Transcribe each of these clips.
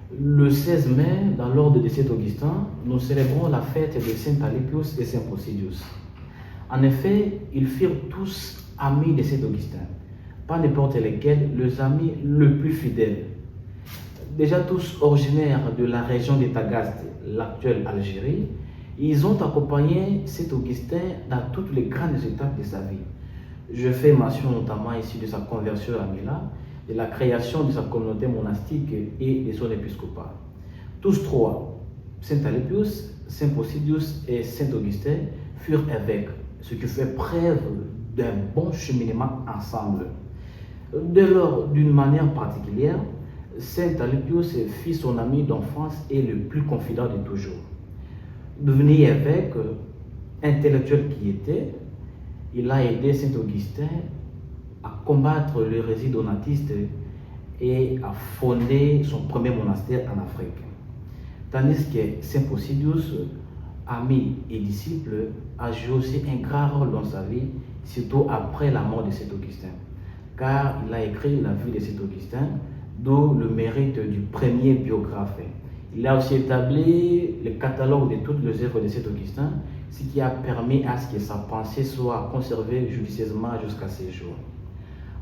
Le 16 mai, dans l'ordre de Saint-Augustin, nous célébrons la fête de Saint Alypius et Saint Posidius. En effet, ils furent tous amis de Saint-Augustin, pas n'importe lesquels, les amis le plus fidèles. Déjà tous originaires de la région de Tagaste, l'actuelle Algérie, ils ont accompagné Saint-Augustin dans toutes les grandes étapes de sa vie. Je fais mention notamment ici de sa conversion à Milan, de la création de sa communauté monastique et de son épiscopat. Tous trois, Saint Alypius, Saint Posidius et Saint Augustin, furent évêques, ce qui fait preuve d'un bon cheminement ensemble. Dès lors, d'une manière particulière, Saint Alypius fit son ami d'enfance et le plus confident de toujours. Devenu évêque, intellectuel qui était, il a aidé Saint Augustin à combattre l'hérésie donatiste et à fonder son premier monastère en Afrique. Tandis que Saint Posidius, ami et disciple, a joué aussi un grand rôle dans sa vie, surtout après la mort de Saint Augustin, car il a écrit la vie de Saint Augustin, d'où le mérite du premier biographe. Il a aussi établi le catalogue de toutes les œuvres de Saint Augustin, ce qui a permis à ce que sa pensée soit conservée judicieusement jusqu'à ces jours.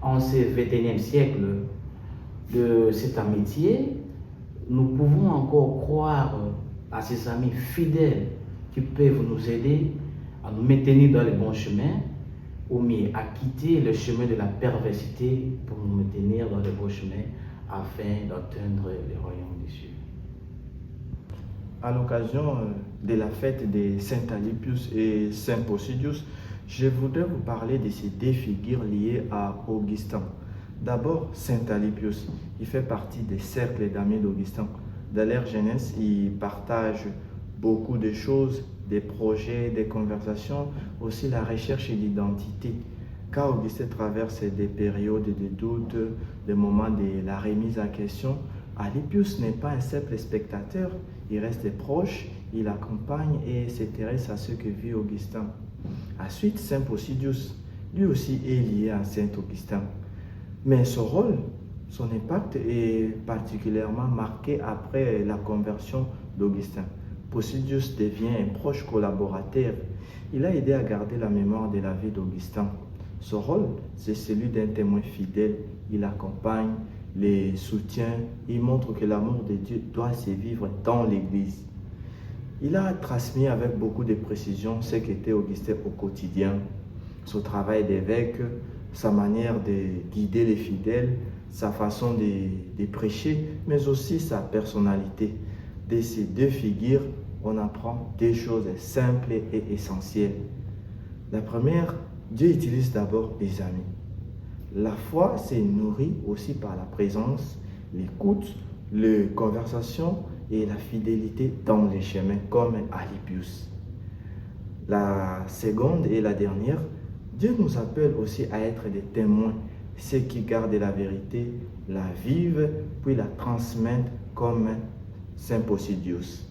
En ce XXIe siècle de cette amitié, nous pouvons encore croire à ces amis fidèles qui peuvent nous aider à nous maintenir dans le bon chemin, ou mieux à quitter le chemin de la perversité pour nous maintenir dans le bon chemin afin d'atteindre le royaume des cieux. À l'occasion de la fête de Saint Alypius et Saint Posidius, je voudrais vous parler de ces deux figures liées à Augustin. D'abord, Saint Alypius, il fait partie des cercles d'amis d'Augustin. Dans leur jeunesse, ils partagent beaucoup de choses, des projets, des conversations, aussi la recherche d'identité. Car Augustin traverse des périodes de doute, des moments de la remise en question. Alypius n'est pas un simple spectateur, il reste proche, il accompagne et s'intéresse à ce que vit Augustin. Ensuite, Saint Posidius, lui aussi est lié à Saint Augustin. Mais son rôle, son impact est particulièrement marqué après la conversion d'Augustin. Posidius devient un proche collaborateur. Il a aidé à garder la mémoire de la vie d'Augustin. Son rôle, c'est celui d'un témoin fidèle. Il accompagne, les soutient, il montre que l'amour de Dieu doit se vivre dans l'Église. Il a transmis avec beaucoup de précision ce qu'était Augustin au quotidien, son travail d'évêque, sa manière de guider les fidèles, sa façon de prêcher, mais aussi sa personnalité. De ces deux figures, on apprend des choses simples et essentielles. La première, Dieu utilise d'abord des amis. La foi s'est nourrie aussi par la présence, l'écoute, les conversations et la fidélité dans les chemins, comme Alypius. La seconde et la dernière, Dieu nous appelle aussi à être des témoins, ceux qui gardent la vérité, la vivent, puis la transmettent comme Saint Posidius.